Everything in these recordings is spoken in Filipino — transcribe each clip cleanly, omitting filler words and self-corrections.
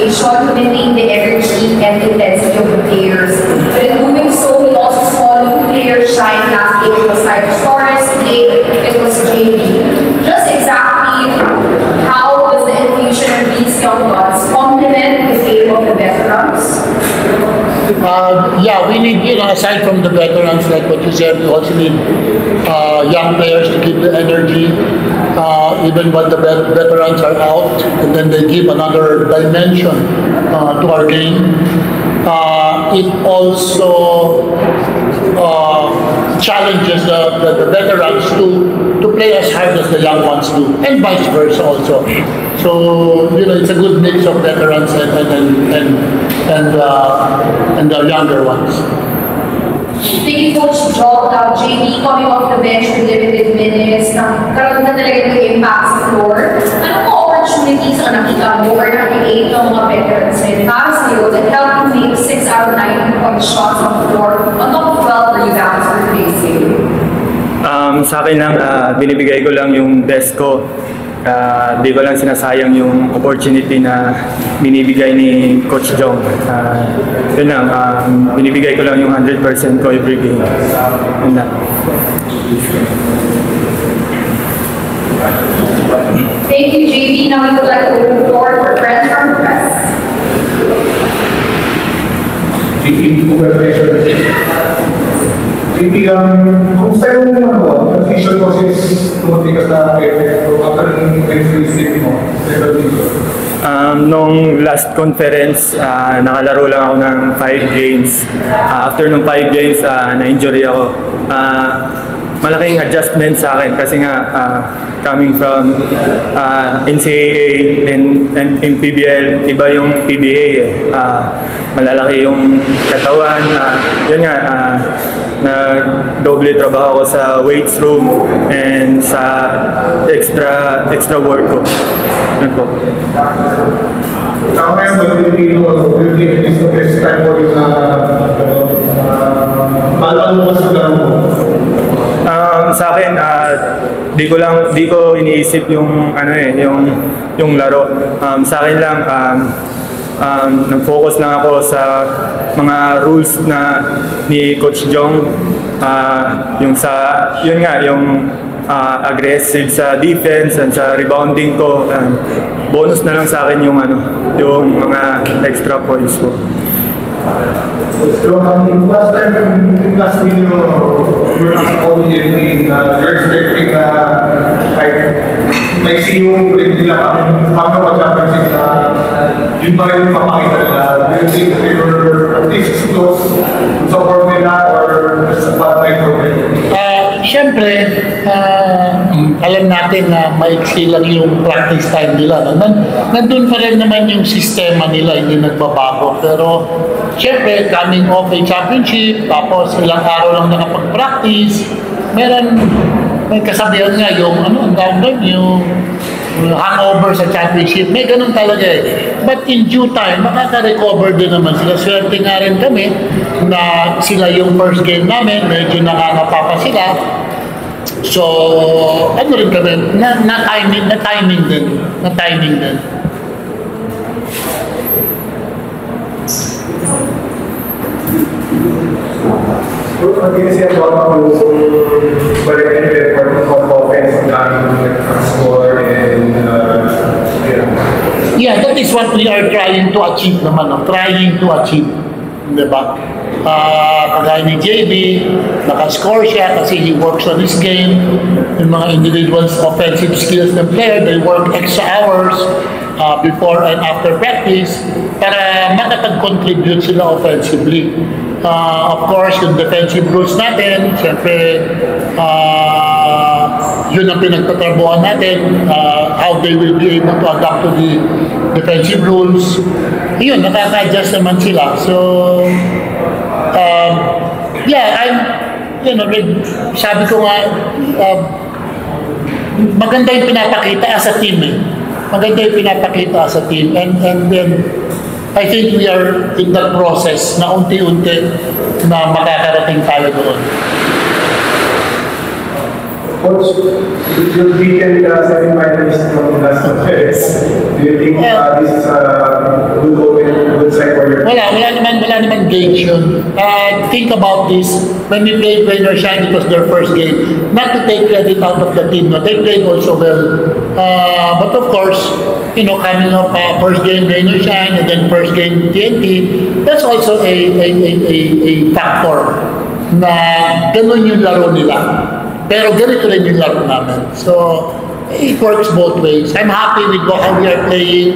motivation to maintain the energy and intensity of the players. But in doing so, we also saw new players shine. Last game it was Titus Torres, today it was JB. Just exactly how does the infusion of these young ones complement the game of the veterans? Yeah, we need, aside from the veterans, like what you said, we also need young players to keep the energy, even when the veterans are out, and then they give another dimension to our game. It also challenges the veterans to play as hard as the young ones do, and vice versa also. So it's a good mix of veterans and the younger ones. Thank you, Coach Joel. JB coming off the bench with limited minutes, karoon na talaga ng impact sa floor. Ano po opportunities ang nakita mo or nakikita ng mga veterans and para sa iyo that help you make 6 out of 9 point shots on the floor on top of 12 rebounds per facing? Sa akin lang, binibigay ko lang yung best ko. Di ko lang sinasayang yung opportunity na binibigay ni Coach Jong. Yun lang, binibigay ko lang yung 100% ko every game. Yun lang. Thank you, JB. Now we would like to open the floor for friends from the press. Kung sa'yo mo naman, position ko since tumatigas na effect after ng free sleep mo, Nung last conference, nakalaro lang ako ng 5 games. After nung 5 games, na-injury ako. Malaking adjustment sa akin kasi nga coming from NCAA and in PBL, iba yung PBA eh. Malalaki yung katawan. Yun nga, nag-doble trabaho ko sa weights room and sa extra work ko. Yun po. Saka ngayon, mag-ibigay is the best time for you na paano mo sa gano'n mo? Sa akin, di ko iniisip yung yung laro. Sa akin lang, nag-focus lang ako sa mga rules na ni Coach Jong, yung aggressive sa defense and sa rebounding ko. Bonus na lang sa akin yung mga extra points ko. So, last video, you're not only you're expecting may siyong ulit nila paano mag-championship na yun ba yung papakita nila? Do you think that they were at least close sa formula or sa bad formula? Siyempre, alam natin na maiksi lang yung practice time nila. Nandun pa rin naman yung sistema nila, hindi nagbabago. Pero, siyempre, coming off a championship, tapos ilang araw lang nakapag-practice, may kasabihan nga yung, yung hangover sa championship. May ganun talaga eh. But in due time, makaka-recover din naman sila. Swerte nga rin kami na sila yung first game namin, medyo nakakapa pa sila. So, rin kami, na timing din. Again, siya about balik and effort of offense and score and yeah, that is what we are trying to achieve naman. Diba? Kagaya ni JB, naka-score siya kasi he works on his game. Yung mga individuals' offensive skills ng player, they work extra hours before and after practice para makapag-contribute sila offensively. Of course, yung defensive rules natin, siyempre, yun ang pinagtatrabuhan natin, how they will be able to adapt to the defensive rules. Yun, nakaka-adjust naman sila. So, sabi ko nga, maganda yung pinapakita as a team eh. And then, I think we are in the process na unti-unti na makakarating tayo doon. Coach, you're beaten the semi-finalist from last conference. Do you think this is good open, good side for your Wala naman gauge yun. Think about this, when we played Rain or Shine, it was their first game. Not to take credit out of the team, no? They played also well. But of course, coming up, first game Rain or Shine, and then first game TNT, that's also a factor na ganun yung laro nila. Pero ganito rin yung laro namin. So, it works both ways. I'm happy with how we are playing.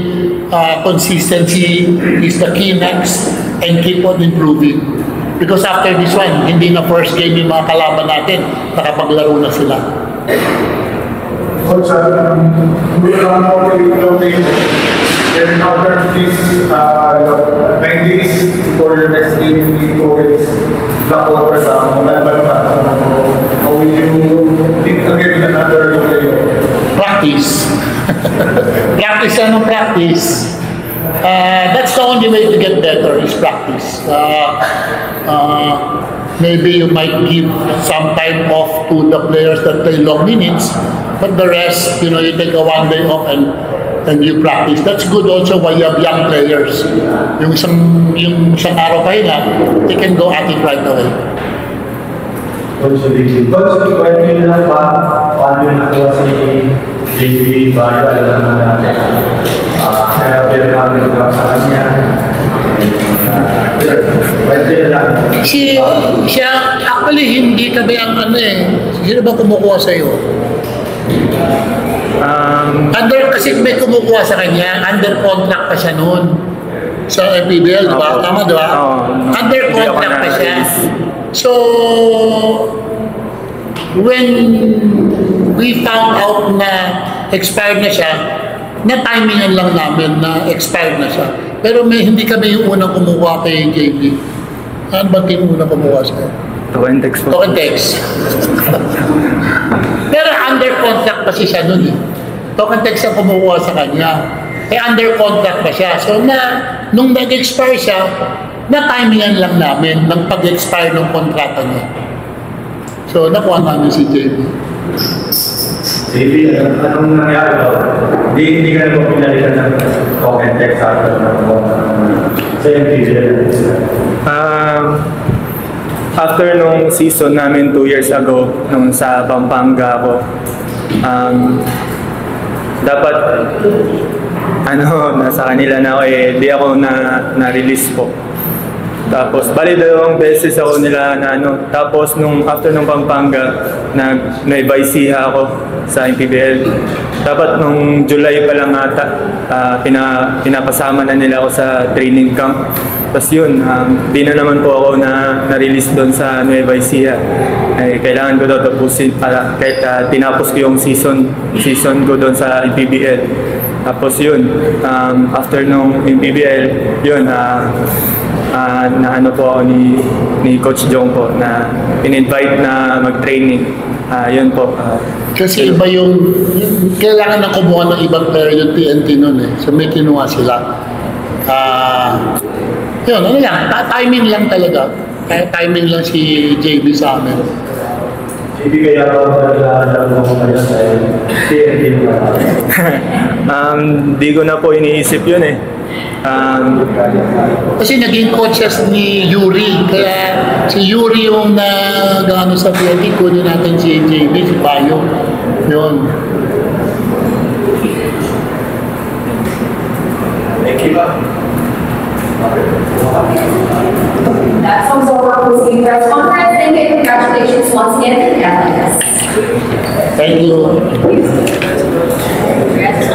Consistency is the key next and keep on improving. Because after this one, hindi na first game yung mga kalaban natin, nakapaglaro na sila. Coach, we are now rotation. Then after this 9 days for your next game, we go with Black Water sa Malbalma. How will you think again another player? Practice. Practice. That's the only way to get better is practice. Maybe you might give some time off to the players that play long minutes, but the rest, you take a 1 day off and you practice. That's good also when you have young players. Yung isang araw pa they can go at it right away. Coach, pwede nyo lang ba paano yung nakuha si JB Bayo? Alam naman natin. Kaya pwede namin ito sa kanya. Pwede lang. Siya, actually, hindi kami ang sino ba kumukuha sa'yo? Kasi may kumukuha sa kanya, under contract pa siya noon. Sa FPBL, di ba? Tama, di ba? Under contract pa siya. So, when we found out na expired na siya, na-timingan lang namin na expired na siya. Pero hindi kami yung unang kumuha kay JB. Ano ba team unang kumuha siya? Tokentex po. Tokentex. Pero under contract pa siya nun eh. Tokentex ang kumuha sa kanya. Under contract pa siya. So nung nag-expire siya, na-timingan lang namin ng pag-expire ng kontrata niya. So, nakuha namin si JB. JB, anong nangyari ba? Hindi ka na po pinalitan ng Tokentex sa MPBL? After nung season namin 2 years ago, nung sa Pampanga ako, dapat nasa kanila na ako di ako na-release po. Tapos, bali 2 beses ako nila tapos after nung Pampanga, na-Vice ako sa MPBL. Dapat nung July pa lang ata, pinapasama na nila ako sa training camp. Tapos yun, di na naman po ako na-release doon sa Nueva Ecija. Kailangan ko daw tapusin, kahit tinapos ko yung season ko doon sa MPBL. Tapos yun, after nung MPBL, yun, po ako ni Coach Jong po na in-invite na mag-training. Yun po. Kasi iba kailangan na kumuha ng ibang player yung TNT noon eh. So may kinuha sila. Yun, timing lang talaga. Timing lang si JB sa amin. JB, kaya ako kayo sa TNT Di ko na po iniisip yun eh. Kasi naging coaches ni Yuri, kaya si Yuri yung nag-ano sa TNT, kunin natin si JB, si Bayo. Yun. Thank you. That sums up our post-game press conference. Thank you and congratulations once again to the athletes. Thank you. Yes,